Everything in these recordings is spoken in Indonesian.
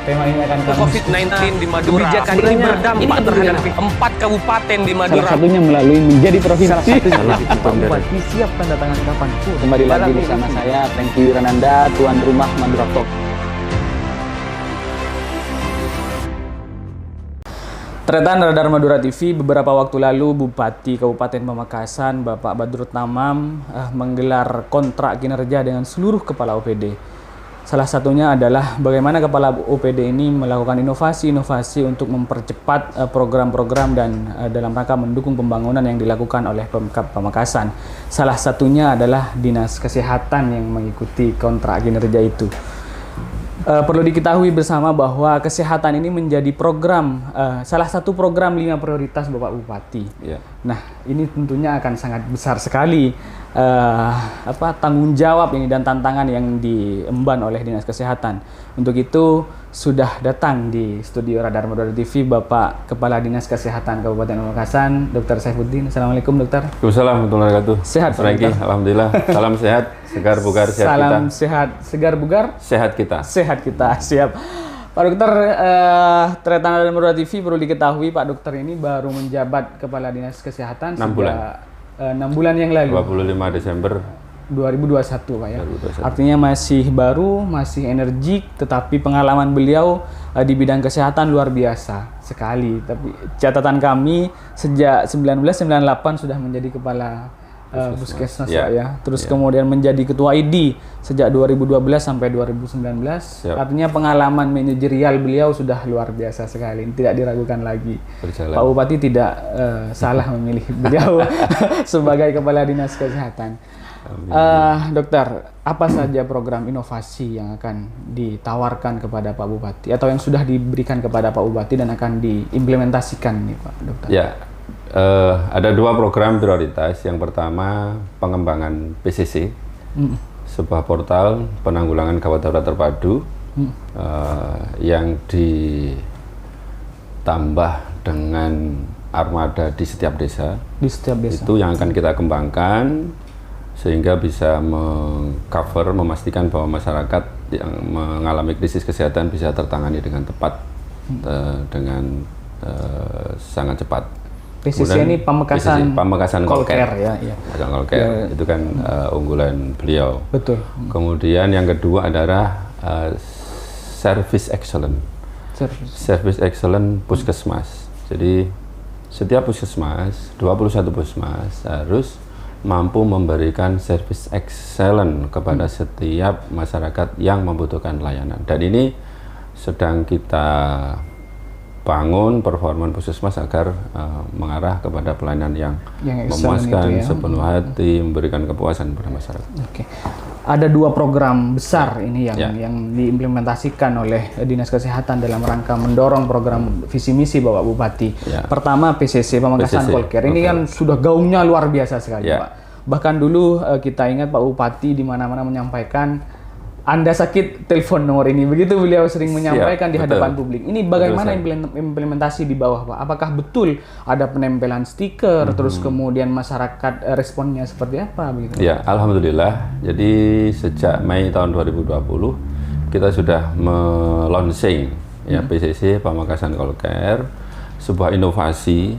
Tema ini akan kami COVID-19 di Madura. Kebijakan ini berdampak terhadap 4 kabupaten di Madura. salah satunya melalui menjadi provinsi. Pak Bupati siap tanda tangan kapanpun. Kembali lagi bersama saya, Franky Wirananda, tuan rumah Madura Talk. Tretan Radar Madura TV, beberapa waktu lalu Bupati Kabupaten Pamekasan, Bapak Badrut Tamam, menggelar kontrak kinerja dengan seluruh kepala OPD. Salah satunya adalah bagaimana kepala OPD ini melakukan inovasi-inovasi untuk mempercepat program-program dan dalam rangka mendukung pembangunan yang dilakukan oleh Pemkab Pamekasan. Salah satunya adalah Dinas Kesehatan yang mengikuti kontrak kinerja itu. Perlu diketahui bersama bahwa kesehatan ini menjadi program, salah satu program 5 prioritas Bapak Bupati. Ya. Nah, ini tentunya akan sangat besar sekali tanggung jawab ini dan tantangan yang diemban oleh Dinas Kesehatan. Untuk itu sudah datang di studio Radar Madura TV Bapak Kepala Dinas Kesehatan Kabupaten Pamekasan, Dr. Saifuddin. Assalamualaikum, Dokter. Waalaikumsalam warahmatullahi wabarakatuh. Sehat, Franky, Dokter? alhamdulillah. Salam sehat, segar bugar sehat kita. Salam sehat, segar bugar. Sehat kita. Sehat kita, siap. Pak Dokter, Tretan Radar Madura TV perlu diketahui Pak Dokter ini baru menjabat Kepala Dinas Kesehatan 6 bulan. 6 bulan yang lalu. 25 Desember 2021 Pak ya. 2021. Artinya masih baru, masih energik, tetapi pengalaman beliau di bidang kesehatan luar biasa sekali. Tapi catatan kami sejak 1998 sudah menjadi kepala Puskesmas Ya. Pak ya. Terus Ya. kemudian menjadi ketua ID sejak 2012 sampai 2019. Siap. Artinya pengalaman manajerial beliau sudah luar biasa sekali. Tidak diragukan lagi. Berjalan. Pak Bupati tidak salah memilih beliau sebagai kepala Dinas Kesehatan. Dokter, apa saja program inovasi yang akan ditawarkan kepada Pak Bupati atau yang sudah diberikan kepada Pak Bupati dan akan diimplementasikan nih Pak Dokter? Ya, ada 2 program prioritas. Yang pertama pengembangan PCC, sebuah portal penanggulangan gawat darurat terpadu yang ditambah dengan armada di setiap desa. Di setiap desa. Itu yang akan kita kembangkan sehingga bisa mengcover, memastikan bahwa masyarakat yang mengalami krisis kesehatan bisa tertangani dengan tepat, dengan sangat cepat. PCC Kemudian ini Pamekasan Call Call Care ya, ya. Pamekasan Call Care, Ya. itu kan unggulan beliau. Betul. Kemudian yang kedua adalah Service Excellent. Service Excellent Puskesmas. Jadi setiap puskesmas, 21 puskesmas harus mampu memberikan service excellent kepada setiap masyarakat yang membutuhkan layanan. Dan ini sedang kita bangun performa puskesmas agar mengarah kepada pelayanan yang memuaskan, ya. sepenuh hati, memberikan kepuasan kepada masyarakat. Oke. Ada 2 program besar ini Ya. yang diimplementasikan oleh Dinas Kesehatan dalam rangka mendorong program visi misi Bapak Bupati. Ya. Pertama PCC Pamekasan PCC, Call Care. Ini Call kan sudah gaungnya luar biasa sekali, Ya. Pak. Bahkan dulu kita ingat Pak Bupati di mana-mana menyampaikan Anda sakit, telepon nomor ini. Begitu beliau sering menyampaikan di hadapan publik. Ini bagaimana implementasi di bawah, Pak? Apakah betul ada penempelan stiker, terus kemudian masyarakat responnya seperti apa begitu? Ya, alhamdulillah. Jadi sejak Mei tahun 2020 kita sudah launching ya PCC Pamekasan Call Care, sebuah inovasi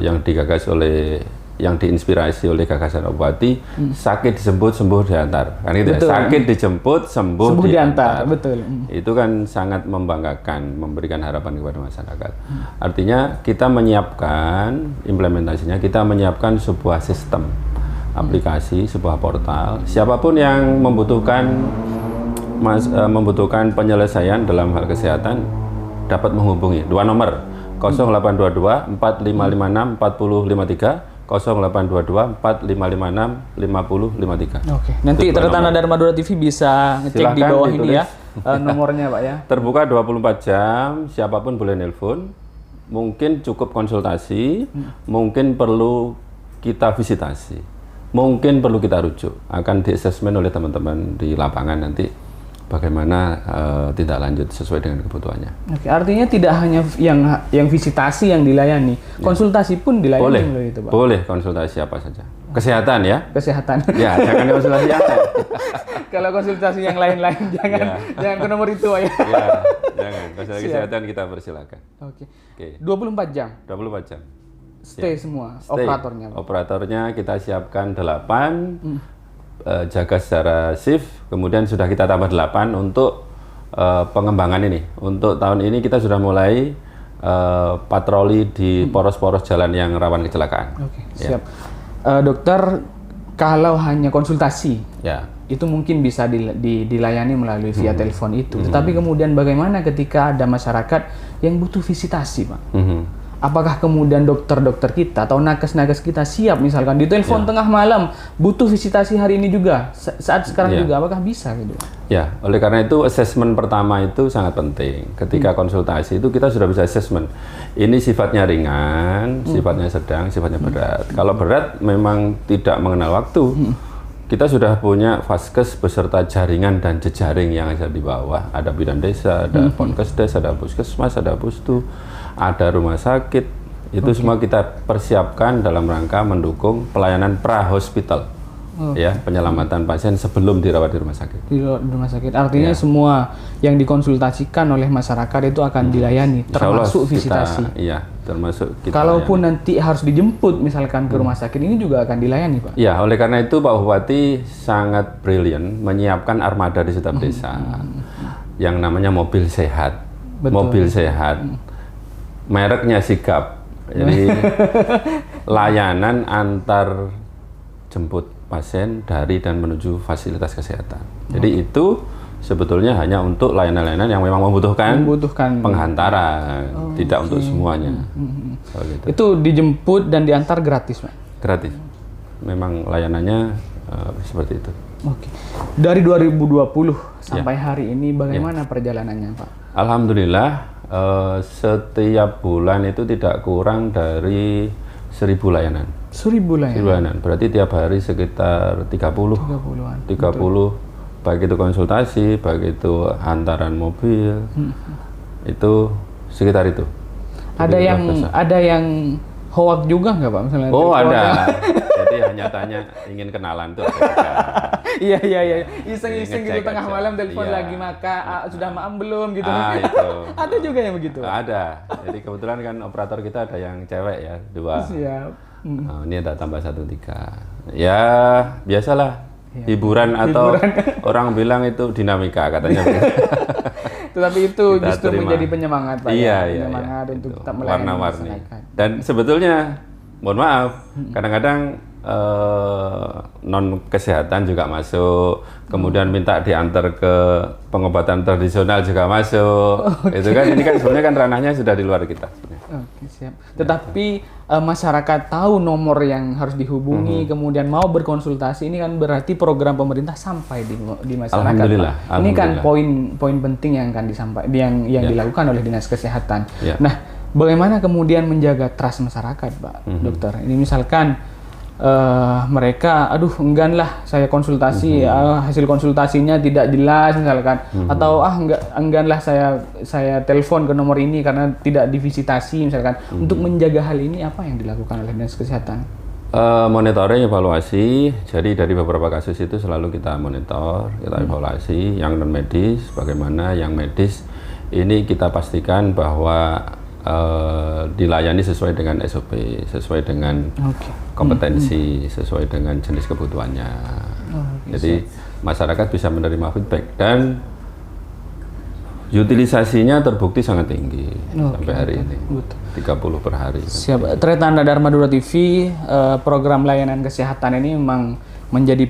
yang digagas oleh, yang diinspirasi oleh gagasan Bupati, sakit dijemput, sembuh diantar. Kan gitu ya? Sakit dijemput, sembuh diantar. Betul. Itu kan sangat membanggakan, memberikan harapan kepada masyarakat. Artinya kita menyiapkan implementasinya, kita menyiapkan sebuah sistem aplikasi, sebuah portal. Siapapun yang membutuhkan penyelesaian dalam hal kesehatan dapat menghubungi 2 nomor 0822 4556 4053 0822 4556 5053. Oke. Nanti Tretan Radar Madura TV bisa ngecek di bawah ini ya nomornya Pak ya. Terbuka 24 jam, siapapun boleh nelpon. Mungkin cukup konsultasi, mungkin perlu kita visitasi, mungkin perlu kita rujuk. Akan di-assessment oleh teman-teman di lapangan nanti bagaimana tindak lanjut sesuai dengan kebutuhannya. Oke, artinya tidak hanya yang visitasi yang dilayani, konsultasi pun dilayani Boleh, melalui itu, Pak. boleh konsultasi apa saja. Kesehatan ya. Kesehatan. Ya, jangan konsultasi yang lain. Kalau konsultasi yang lain-lain jangan ke nomor itu, Pak, ya. Ya, jangan. Konsultasi kesehatan kita persilakan. Oke. Oke. 24 jam. 24 jam. Stay semua Stay. operatornya, Pak. Operatornya kita siapkan 8, jaga secara shift, kemudian sudah kita tambah 8 untuk pengembangan ini. Untuk tahun ini kita sudah mulai patroli di poros-poros jalan yang rawan kecelakaan. Oke, siap. Dokter, kalau hanya konsultasi, Ya. itu mungkin bisa dilayani melalui via telepon itu. Tetapi kemudian bagaimana ketika ada masyarakat yang butuh visitasi, Pak? Apakah kemudian dokter-dokter kita atau nakes-nakes kita siap misalkan ditelepon tengah malam butuh visitasi hari ini juga saat sekarang juga, apakah bisa gitu? Ya, oleh karena itu asesmen pertama itu sangat penting. Ketika konsultasi itu kita sudah bisa asesmen. Ini sifatnya ringan, sifatnya sedang, sifatnya berat. Kalau berat memang tidak mengenal waktu. Kita sudah punya Vaskes beserta jaringan dan jejaring yang ada di bawah. Ada bidan desa, ada Ponkesdes, ada puskesmas, ada pustu, ada rumah sakit. Itu semua kita persiapkan dalam rangka mendukung pelayanan pra-hospital. Ya, penyelamatan pasien sebelum dirawat di rumah sakit. Di rumah sakit. Artinya semua yang dikonsultasikan oleh masyarakat itu akan dilayani, termasuk visitasi. Iya, termasuk kita. Kalaupun nanti harus dijemput misalkan ke rumah sakit, ini juga akan dilayani, Pak. Ya, oleh karena itu Pak Bupati sangat brilian menyiapkan armada di setiap desa yang namanya mobil sehat. Betul. Mobil sehat. Mereknya Sigap. Jadi layanan antar jemput pasien dari dan menuju fasilitas kesehatan. Jadi itu sebetulnya hanya untuk layanan-layanan yang memang membutuhkan penghantaran, tidak untuk semuanya. Gitu. Itu dijemput dan diantar gratis, Pak? Gratis. Memang layanannya seperti itu. Oke. Dari 2020 sampai hari ini bagaimana perjalanannya, Pak? Alhamdulillah setiap bulan itu tidak kurang dari 1.000 layanan. 1.000 layanan. Berarti tiap hari sekitar 30-an. 30, baik itu konsultasi, baik itu hantaran mobil. Itu sekitar itu. Ada yang hoak juga nggak, Pak? Misalnya ada. Jadi hanya tanya ingin kenalan tuh. Iya. Iseng-iseng gitu tengah malam telepon lagi maka sudah maam belum gitu. Itu. Ada juga yang begitu. Ada. Jadi kebetulan kan operator kita ada yang cewek ya, 2. Siap. Ini ada tambah 1, 3. Ya, biasalah. Hiburan atau orang bilang itu dinamika katanya. Tetapi itu Kita justru terima. menjadi penyemangat, Pak. Iya, penyemangat untuk itu. tetap melayani Warna-warni. masyarakat. Dan sebetulnya, mohon maaf, kadang-kadang non kesehatan juga masuk, kemudian minta diantar ke pengobatan tradisional juga masuk. Itu kan ini kan sebenarnya kan ranahnya sudah di luar kita. Oke, siap. Tetapi masyarakat tahu nomor yang harus dihubungi, kemudian mau berkonsultasi, ini kan berarti program pemerintah sampai di masyarakat. Alhamdulillah, Pak. Ini kan poin penting yang akan disampaikan, yang dilakukan oleh Dinas Kesehatan. Nah, bagaimana kemudian menjaga trust masyarakat, Pak Dokter? Ini misalkan mereka, enggan lah saya konsultasi, hasil konsultasinya tidak jelas misalkan, atau enggan lah saya telepon ke nomor ini karena tidak divisitasi misalkan. Untuk menjaga hal ini apa yang dilakukan oleh Dinas Kesehatan? Monitoring, evaluasi. Jadi dari beberapa kasus itu selalu kita monitor, kita evaluasi. Yang non medis, bagaimana yang medis ini kita pastikan bahwa dilayani sesuai dengan SOP, sesuai dengan kompetensi, sesuai dengan jenis kebutuhannya. Jadi masyarakat bisa menerima feedback dan utilisasinya terbukti sangat tinggi sampai hari ini. 30 per hari. Siap. Tretanda Dharma Dura TV, program layanan kesehatan ini memang menjadi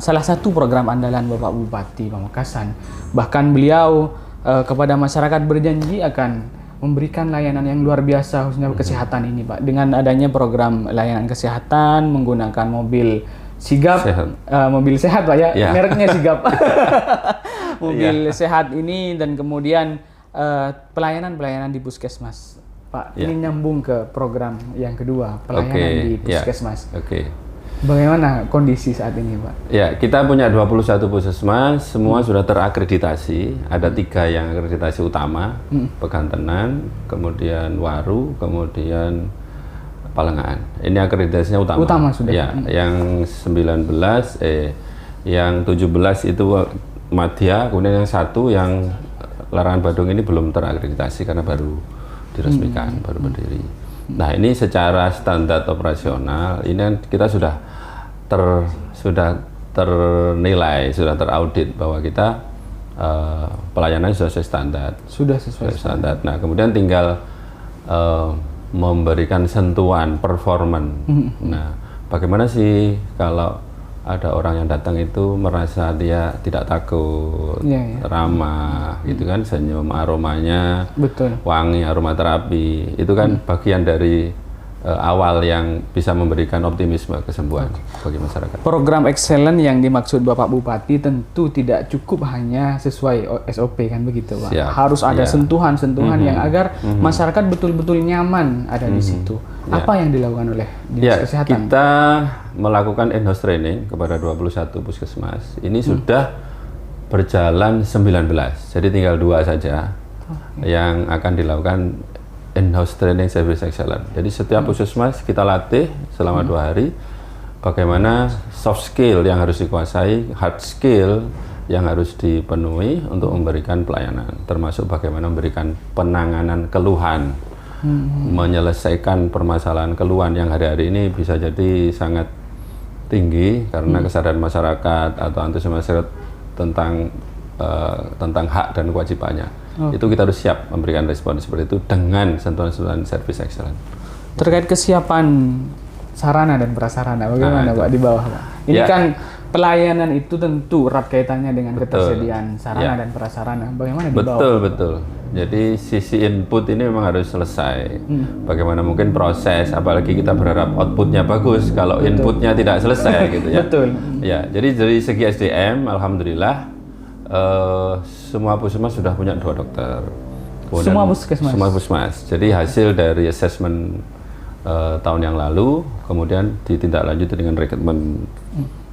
salah satu program andalan Bapak Bupati Pamekasan. Bahkan beliau kepada masyarakat berjanji akan memberikan layanan yang luar biasa khususnya kesehatan ini, Pak. Dengan adanya program layanan kesehatan menggunakan mobil Sigap, mobil sehat, Pak, ya. Mereknya Sigap. Mobil sehat ini dan kemudian pelayanan di puskesmas, Pak. Ini nyambung ke program yang kedua, pelayanan di puskesmas. Bagaimana kondisi saat ini, Pak? Ya, kita punya 21 puskesmas, semua sudah terakreditasi. Ada 3 yang akreditasi utama, Pegantenan, kemudian Waru, kemudian Palengahan. Ini akreditasinya utama. Utama sudah. Ya, yang 19, yang 17 itu Madya, kemudian yang 1 yang Larangan Badung ini belum terakreditasi karena baru diresmikan, baru berdiri. Nah, ini secara standar operasional, ini kan kita sudah ternilai, sudah teraudit bahwa kita pelayanan sudah sesuai standar. Sudah sesuai standar. Nah, kemudian tinggal memberikan sentuhan performan. Nah, bagaimana sih kalau ada orang yang datang itu merasa dia tidak takut, ramah, gitu kan, senyum, aromanya, betul, wangi, aromaterapi, itu kan bagian dari awal yang bisa memberikan optimisme kesembuhan bagi masyarakat. Program excellent yang dimaksud Bapak Bupati tentu tidak cukup hanya sesuai SOP kan begitu, Pak. Siap. Harus ada sentuhan-sentuhan yang agar masyarakat betul-betul nyaman ada di situ. Apa yang dilakukan oleh Dinas Kesehatan? Kita melakukan in-house training kepada 21 puskesmas. Ini sudah berjalan 19, jadi tinggal 2 saja yang akan dilakukan in-house training service excellent. Jadi setiap puskesmas kita latih selama 2 hari bagaimana soft skill yang harus dikuasai, hard skill yang harus dipenuhi untuk memberikan pelayanan, termasuk bagaimana memberikan penanganan keluhan, menyelesaikan permasalahan keluhan yang hari-hari ini bisa jadi sangat tinggi karena kesadaran masyarakat atau antusias masyarakat tentang hak dan kewajibannya. Itu kita harus siap memberikan respon seperti itu dengan sentuhan-sentuhan service excellent. Terkait kesiapan sarana dan prasarana, bagaimana Pak di bawah, Pak? Ini kan pelayanan itu tentu erat kaitannya dengan ketersediaan sarana dan prasarana. Bagaimana di bawah? Betul. Jadi sisi input ini memang harus selesai. Bagaimana mungkin proses, apalagi kita berharap outputnya bagus kalau inputnya tidak selesai gitu ya. Betul. Ya, jadi dari segi SDM, alhamdulillah semua puskesmas sudah punya 2 dokter. Kemudian semua puskesmas. Jadi hasil dari assessment tahun yang lalu, kemudian ditindaklanjuti dengan rekrutmen.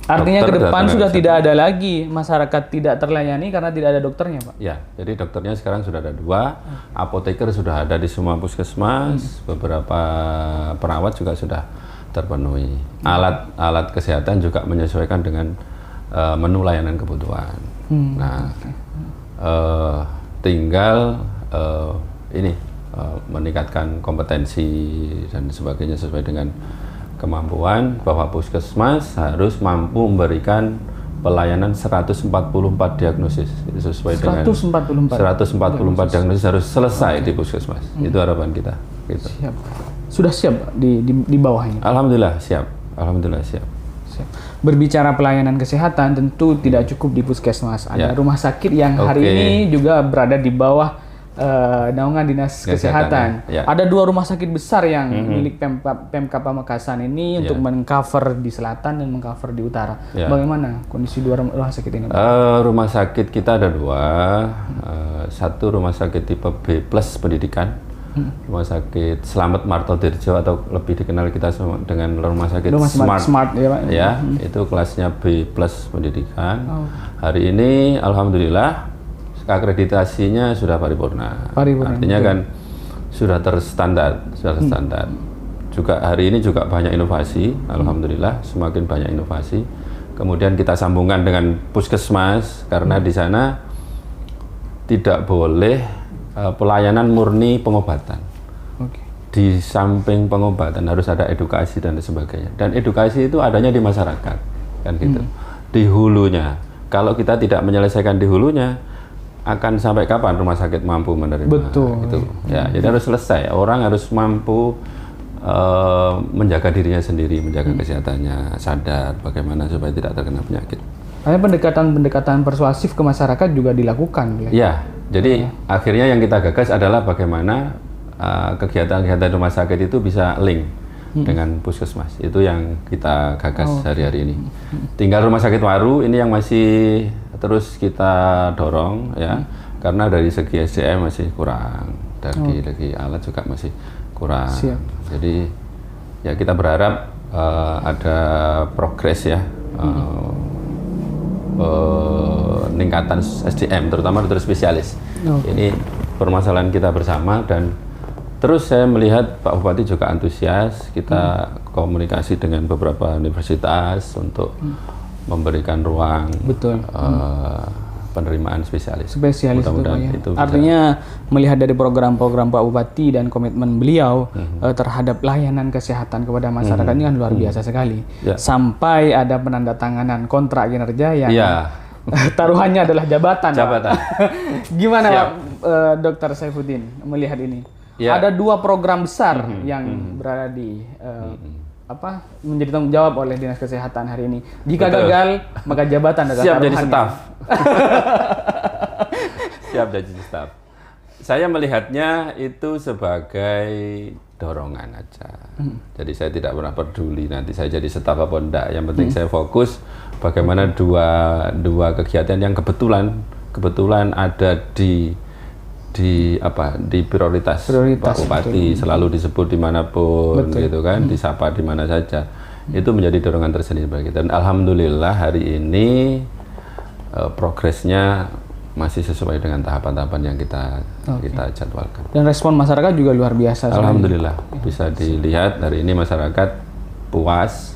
Artinya ke depan sudah tidak ada lagi masyarakat tidak terlayani karena tidak ada dokternya, Pak? Ya, jadi dokternya sekarang sudah ada 2, apoteker sudah ada di semua puskesmas, beberapa perawat juga sudah terpenuhi. Alat kesehatan juga menyesuaikan dengan menu layanan kebutuhan. Nah, tinggal meningkatkan kompetensi dan sebagainya sesuai dengan kemampuan bahwa puskesmas harus mampu memberikan pelayanan 144 diagnosis sesuai dengan 144 diagnosis harus selesai di puskesmas. Itu harapan kita. Gitu. Siap. Sudah siap di bawahnya? Alhamdulillah siap. Berbicara pelayanan kesehatan tentu tidak cukup di puskesmas. Ada rumah sakit yang hari ini juga berada di bawah naungan Dinas Kesehatan. Ada 2 rumah sakit besar yang milik Pemkab Pamekasan ini untuk mengcover di selatan dan mengcover di utara. Bagaimana kondisi 2 rumah sakit ini? Rumah sakit kita ada 2. Satu rumah sakit tipe B+ pendidikan. Rumah sakit Slamet Martodirjo atau lebih dikenal kita dengan rumah sakit Smart ya, Pak. Ya, itu kelasnya B+ pendidikan. Hari ini alhamdulillah akreditasinya sudah paripurna. Artinya kan sudah terstandar. Juga hari ini juga banyak inovasi, alhamdulillah semakin banyak inovasi. Kemudian kita sambungkan dengan puskesmas karena di sana tidak boleh pelayanan murni pengobatan. Di samping pengobatan harus ada edukasi dan sebagainya. Dan edukasi itu adanya di masyarakat, kan gitu. Di hulunya. Kalau kita tidak menyelesaikan di hulunya, akan sampai kapan rumah sakit mampu menerima? Betul. Gitu. Ya, jadi harus selesai. Orang harus mampu menjaga dirinya sendiri, menjaga kesehatannya, sadar bagaimana supaya tidak terkena penyakit. Karena pendekatan persuasif ke masyarakat juga dilakukan. Ya, jadi akhirnya yang kita gagas adalah bagaimana kegiatan-kegiatan rumah sakit itu bisa link dengan puskesmas. Itu yang kita gagas hari-hari ini. Tinggal rumah sakit Waru ini yang masih terus kita dorong ya, karena dari segi SDM masih kurang, dari segi alat juga masih kurang. Jadi ya kita berharap ada progres ya, peningkatan SDM terutama dokter spesialis. Ini permasalahan kita bersama dan terus saya melihat Pak Bupati juga antusias. Kita komunikasi dengan beberapa universitas untuk memberikan ruang penerimaan spesialis. Mudah-mudahan itu artinya melihat dari program-program Pak Bupati dan komitmen beliau terhadap layanan kesehatan kepada masyarakat ini kan luar biasa sekali. Sampai ada penandatanganan kontrak kinerja yang taruhannya adalah jabatan. Gimana Dr. Saifuddin melihat ini? Ada 2 program besar yang berada di menjadi tanggung jawab oleh Dinas Kesehatan hari ini. Jika gagal, maka jabatan adalah siap jadi staf. Siap jadi staf. Saya melihatnya itu sebagai dorongan aja. Jadi saya tidak pernah peduli nanti saya jadi staf apa enggak. Yang penting saya fokus bagaimana dua kegiatan yang kebetulan ada di prioritas Pak Bupati, selalu disebut dimanapun gitu kan, disapa di mana saja. Itu menjadi dorongan tersendiri bagi kita. Dan alhamdulillah hari ini progresnya masih sesuai dengan tahapan-tahapan yang kita jadwalkan. Dan respon masyarakat juga luar biasa. Alhamdulillah bisa dilihat hari ini masyarakat puas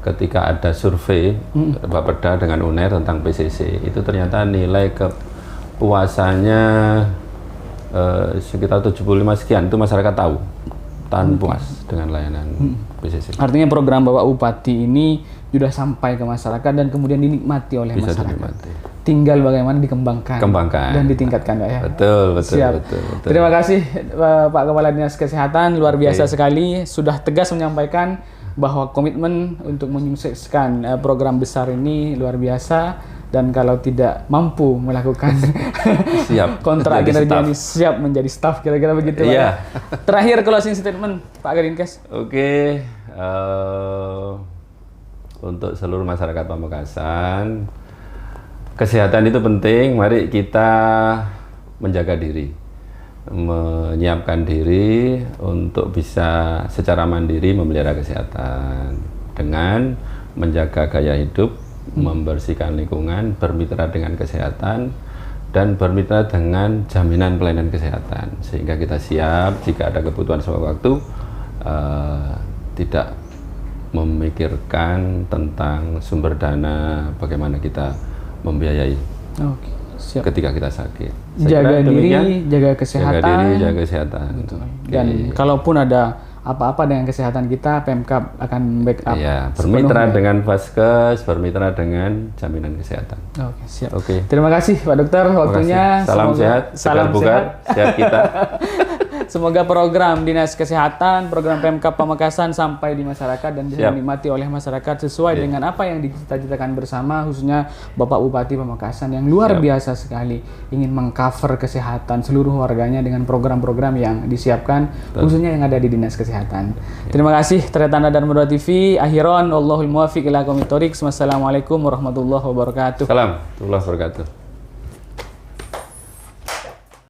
ketika ada survei Bapeda dengan UNER tentang PCC. Itu ternyata nilai kepuasannya sekitar 75 sekian, itu masyarakat tahu puas dengan layanan PCC. Artinya program Bapak Bupati ini sudah sampai ke masyarakat dan kemudian dinikmati oleh masyarakat. Tinggal bagaimana dikembangkan dan ditingkatkan, ya. Betul. Terima kasih Pak Kepala Dinas Kesehatan, luar biasa sekali sudah tegas menyampaikan bahwa komitmen untuk menyukseskan program besar ini luar biasa. Dan kalau tidak mampu melakukan kontrak kinerja ini, siap menjadi staf, kira-kira begitu. Terakhir closing statement Pak Kadinkes. Oke, untuk seluruh masyarakat Pamekasan, kesehatan itu penting. Mari kita menjaga diri, menyiapkan diri untuk bisa secara mandiri memelihara kesehatan dengan menjaga gaya hidup, membersihkan lingkungan, bermitra dengan kesehatan, dan bermitra dengan jaminan pelayanan kesehatan, sehingga kita siap jika ada kebutuhan sewaktu-waktu, tidak memikirkan tentang sumber dana, bagaimana kita membiayai ketika kita sakit. Jaga diri, jaga kesehatan. Jaga kesehatan. Dan kalaupun ada apa-apa dengan kesehatan kita, Pemkab akan backup. Bermitra dengan Vaskes, bermitra dengan jaminan kesehatan. Siap. Terima kasih Pak Dokter waktunya. Salam sehat, segar bugar, sehat kita. Semoga program Dinas Kesehatan, program Pemkab Pamekasan sampai di masyarakat dan bisa dinikmati oleh masyarakat sesuai dengan apa yang dicita-citakan bersama, khususnya Bapak Bupati Pamekasan yang luar biasa sekali ingin mengcover kesehatan seluruh warganya dengan program-program yang disiapkan, khususnya yang ada di Dinas Kesehatan. Terima kasih Tretan dan Madura TV. Akhiron, wallahul muwaffiq ila aqwamit thoriq. Wassalamualaikum warahmatullahi wabarakatuh. Salam warahmatullahi wabarakatuh.